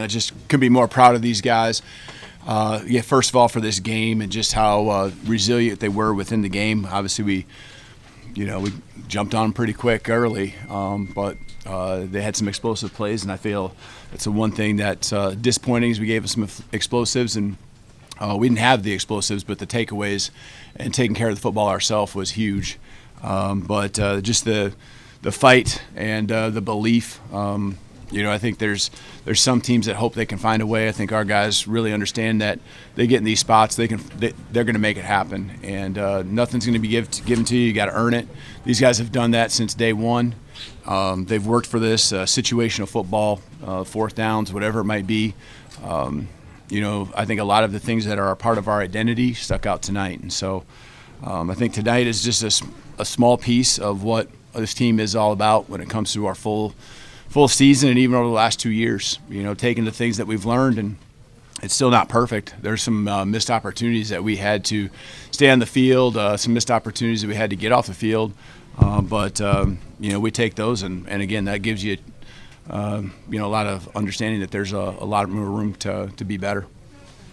I just couldn't be more proud of these guys. First of all, for this game and just how resilient they were within the game. Obviously, we jumped on them pretty quick early, but they had some explosive plays, and I feel it's the one thing that's disappointing is we gave us some explosives, and we didn't have the explosives, but the takeaways and taking care of the football ourselves was huge. But just the fight and the belief. I think there's some teams that hope they can find a way. I think our guys really understand that they get in these spots, they're going to make it happen, and nothing's going to be given to you. You got to earn it. These guys have done that since day one. They've worked for this situational football, fourth downs, whatever it might be. I think a lot of the things that are a part of our identity stuck out tonight, and so I think tonight is just a small piece of what this team is all about when it comes to our full season and even over the last 2 years, taking the things that we've learned, and it's still not perfect. There's some missed opportunities that we had to stay on the field, some missed opportunities that we had to get off the field, but we take those, and again, that gives you a lot of understanding that there's a lot more room to be better.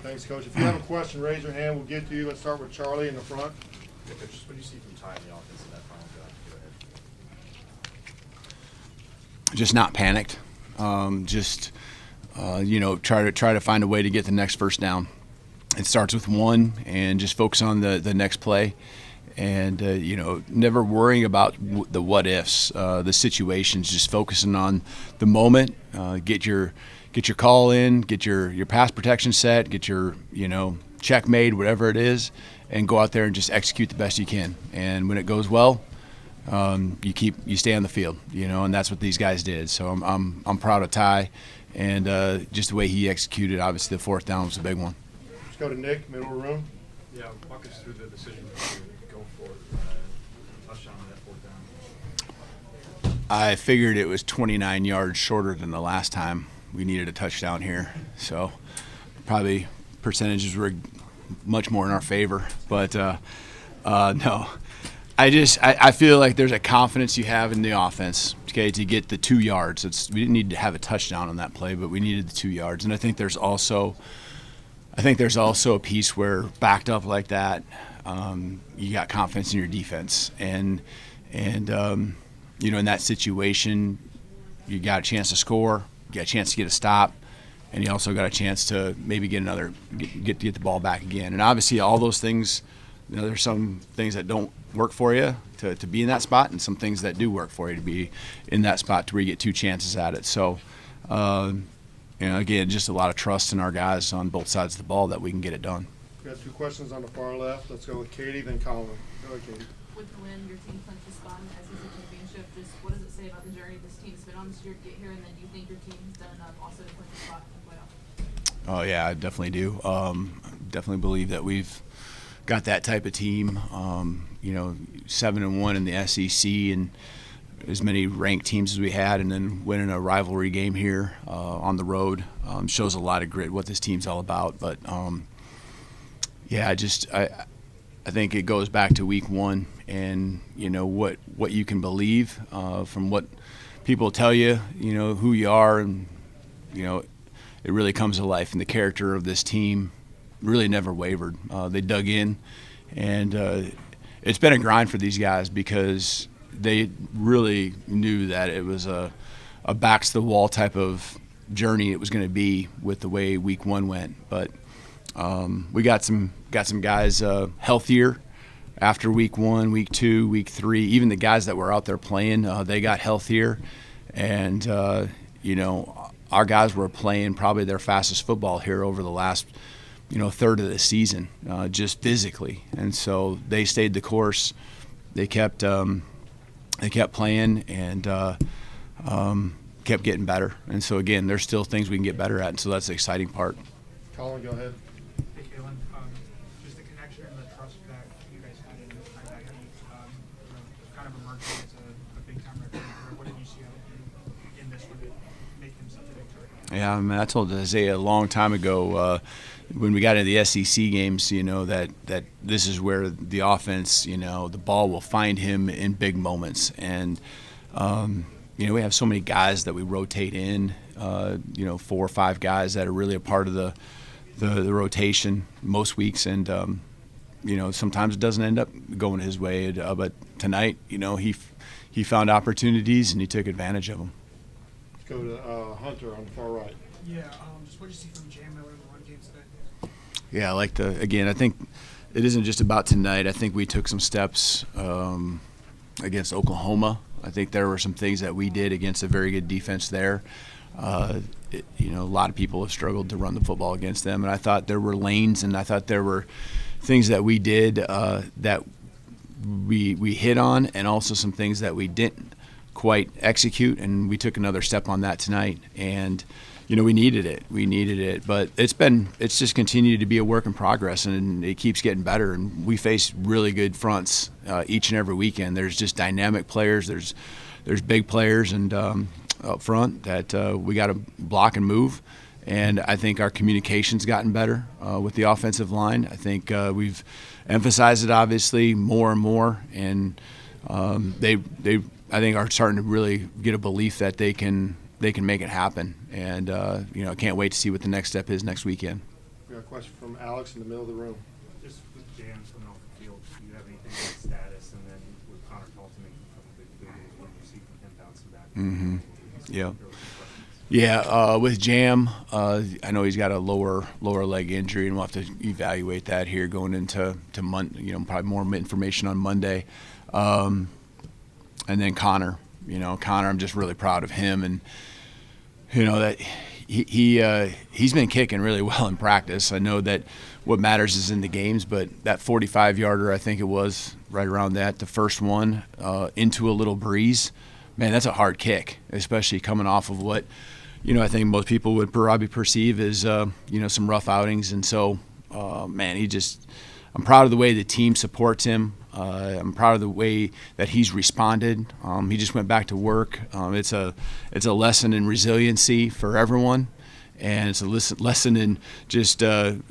Thanks, Coach. If you have a question, raise your hand. We'll get to you. Let's start with Charlie in the front. Yeah, Coach, what do you see from Ty in the offense in that final drive? Go ahead. Just not panicked. Try to find a way to get the next first down. It starts with one, and just focus on the next play, and never worrying about the what ifs, the situations. Just focusing on the moment. Get your call in, get your pass protection set, get your check made, whatever it is, and go out there and just execute the best you can. And when it goes well, you stay on the field, and that's what these guys did. So I'm proud of Ty, and just the way he executed. Obviously, the fourth down was a big one. Let's go to Nick, middle room. Yeah, walk us through the decision to go for touchdown on that fourth down. I figured it was 29 yards shorter than the last time we needed a touchdown here, so probably percentages were much more in our favor. But no. I feel like there's a confidence you have in the offense, okay, to get the 2 yards. We didn't need to have a touchdown on that play, but we needed the 2 yards. And I think there's also a piece where backed up like that, you got confidence in your defense, and in that situation, you got a chance to score, you got a chance to get a stop, and you also got a chance to maybe get the ball back again. And obviously, all those things. There's some things that don't work for you to be in that spot, and some things that do work for you to be in that spot to where you get two chances at it. So, again, just a lot of trust in our guys on both sides of the ball that we can get it done. We got two questions on the far left. Let's go with Katie, then Colin. Go ahead, Katie. With the win, your team clinched a spot in the SEC championship. Just what does it say about the journey this team's been on this year to get here, and then do you think your team has done enough also to clinch a spot in the playoff? Oh, yeah, I definitely do. Definitely believe that we've got that type of team, 7-1 in the SEC, and as many ranked teams as we had, and then winning a rivalry game here on the road shows a lot of grit, what this team's all about. But I think it goes back to week one, and what you can believe from what people tell you, who you are, and it really comes to life. And the character of this team really never wavered. They dug in, and it's been a grind for these guys because they really knew that it was a backs to the wall type of journey it was going to be with the way week one went. But we got some guys healthier after week one, week two, week three. Even the guys that were out there playing, they got healthier, and our guys were playing probably their fastest football here over the last third of the season, just physically. And so they stayed the course. They kept playing and kept getting better. And so, again, there's still things we can get better at, and so that's the exciting part. Colin, go ahead. Hey, Kalen, just the connection and the trust that you guys had in this identity, kind of emerging as a big-time record. What did you see out of in this one to make him such a big target? Yeah, I mean, I told Isaiah a long time ago when we got into the SEC games, that this is where the offense, the ball will find him in big moments. And, we have so many guys that we rotate in, 4 or 5 guys that are really a part of the rotation most weeks, and sometimes it doesn't end up going his way. But tonight, he found opportunities and he took advantage of them. Let's go to Hunter on the far right. Yeah, just what did you see from Jam Miller in the run game today? Yeah, I think it isn't just about tonight. I think we took some steps against Oklahoma. I think there were some things that we did against a very good defense there. A lot of people have struggled to run the football against them, and I thought there were lanes, and I thought there were things that we did that we hit on, and also some things that we didn't quite execute, and we took another step on that tonight. And we needed it, but it's just continued to be a work in progress, and it keeps getting better. And we face really good fronts each and every weekend. There's just dynamic players. There's big players and up front that we got to block and move. And I think our communication's gotten better with the offensive line. I think we've emphasized it obviously more and more, and they I think are starting to really get a belief that they can make it happen. And I can't wait to see what the next step is next weekend. We got a question from Alex in the middle of the room. Just with Jam coming off the field, do you have anything on his status? And then with Connor Talton from the big what do you see from him bouncing back? Mm-hmm. Yeah. Yeah, with Jam, I know he's got a lower leg injury, and we'll have to evaluate that here going into Monday. Probably more information on Monday. And then Connor, I'm just really proud of him, and that he's been kicking really well in practice. I know that what matters is in the games, but that 45-yarder, I think it was right around that, the first one into a little breeze. Man, that's a hard kick, especially coming off of what, I think most people would probably perceive as, some rough outings. And so, man, I'm proud of the way the team supports him. I'm proud of the way that he's responded. He just went back to work. It's a lesson in resiliency for everyone, and it's a lesson in just, the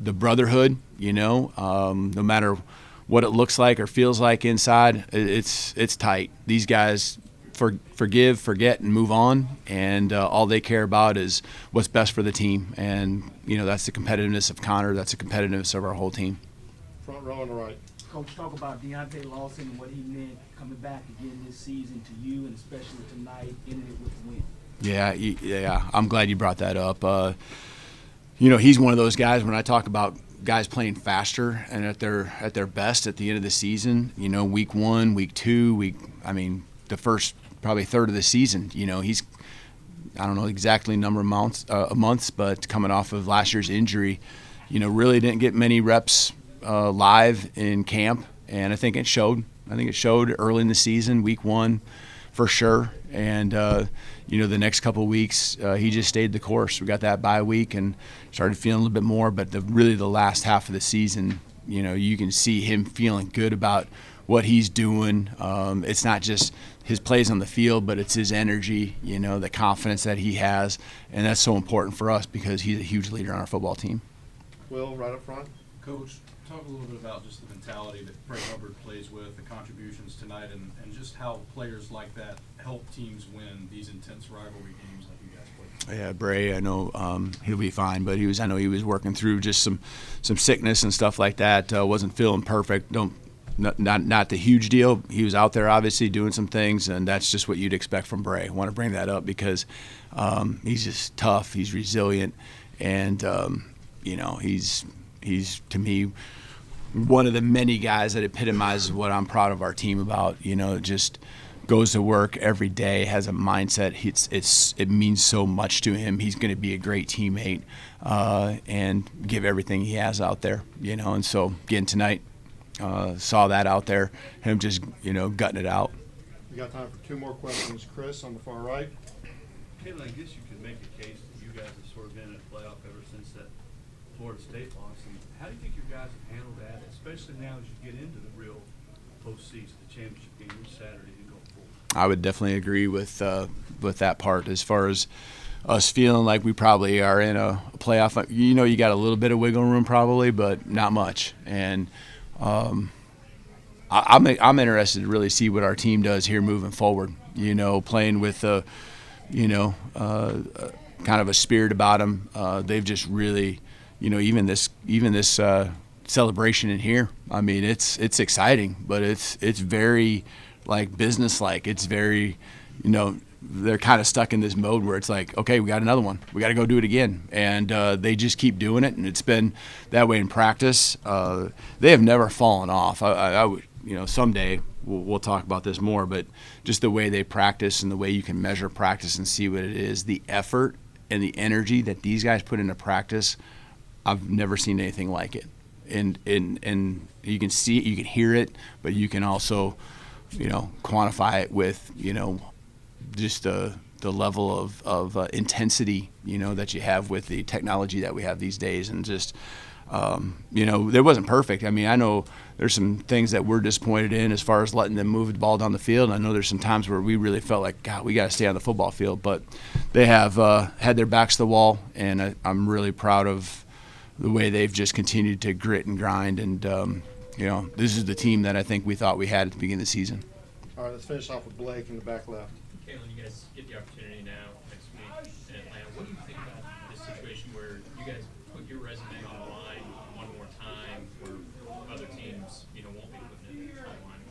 brotherhood, no matter what it looks like or feels like inside, it's tight. These guys forgive, forget, and move on, and all they care about is what's best for the team. And that's the competitiveness of Connor. That's the competitiveness of our whole team. Front row on the right. Coach, talk about Deontay Lawson and what he meant coming back again this season to you, and especially tonight, ending it with the win. Yeah. I'm glad you brought that up. He's one of those guys. When I talk about guys playing faster and at their best at the end of the season, week 1, week 2, the first probably third of the season, he's, I don't know exactly number of months, but coming off of last year's injury, really didn't get many reps live in camp, and I think it showed. Early in the season, week 1, for sure. And the next couple of weeks, he just stayed the course. We got that bye week and started feeling a little bit more. But the last half of the season, you can see him feeling good about what he's doing. It's not just his plays on the field, but it's his energy, the confidence that he has, and that's so important for us because he's a huge leader on our football team. Will, right up front. Coach, talk a little bit about just the mentality that Bray Hubbard plays with, the contributions tonight, and just how players like that help teams win these intense rivalry games like you guys play. Yeah, Bray, I know he'll be fine, but I know he was working through just some sickness and stuff like that. Wasn't feeling perfect. Not the huge deal. He was out there obviously doing some things, and that's just what you'd expect from Bray. I want to bring that up because he's just tough. He's resilient, and he's to me one of the many guys that epitomizes what I'm proud of our team about. Just goes to work every day, has a mindset. It means so much to him. He's going to be a great teammate and give everything he has out there. And so again tonight, saw that out there, him just gutting it out. We got time for 2 more questions. Chris on the far right. Kalen, I guess you could make a case that you guys have sort of been in a playoff ever since that Florida State loss. And how do you think your guys have handled that, especially now as you get into the real postseason, the championship game this Saturday and going forward? I would definitely agree with that part as far as us feeling like we probably are in a playoff. You got a little bit of wiggle room probably, but not much. And I'm interested to really see what our team does here moving forward. You know, playing with kind of a spirit about them. They've just really, you know, even this celebration in here. I mean, it's exciting, but it's very like business-like. It's very, you know, they're kind of stuck in this mode where it's like, okay, we got another one. We got to go do it again. And they just keep doing it, and it's been that way in practice. They have never fallen off. I would, you know, someday we'll talk about this more, but just the way they practice and the way you can measure practice and see what it is, the effort and the energy that these guys put into practice, I've never seen anything like it. And you can see it, you can hear it, but you can also, you know, quantify it with, you know, just the level of intensity, you know, that you have with the technology that we have these days. And just, you know, it wasn't perfect. I mean, I know there's some things that we're disappointed in as far as letting them move the ball down the field. I know there's some times where we really felt like, God, we got to stay on the football field. But they have had their backs to the wall, and I'm really proud of the way they've just continued to grit and grind. And, you know, this is the team that I think we thought we had at the beginning of the season. All right, let's finish off with Blake in the back left. Kalen, you guys get the opportunity now next week in Atlanta. What do you think about this situation where you guys put your resume on the line one more time, where other teams, you know, won't be putting it on the line?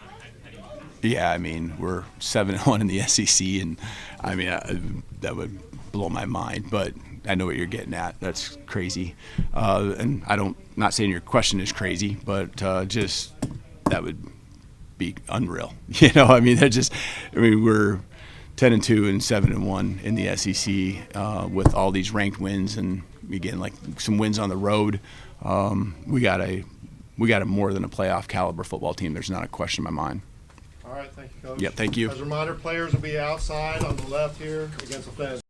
How do you do that? Yeah, I mean, we're 7-1 in the SEC, and I mean that would blow my mind. But I know what you're getting at. That's crazy, and not saying your question is crazy, but just that would be unreal. You know, I mean, we're 10-2 and 7-1 in the SEC with all these ranked wins, and again, like some wins on the road. We got a more than a playoff caliber football team. There's not a question in my mind. All right, thank you, Coach. Yep, thank you. As a reminder, players will be outside on the left here against the Fanatics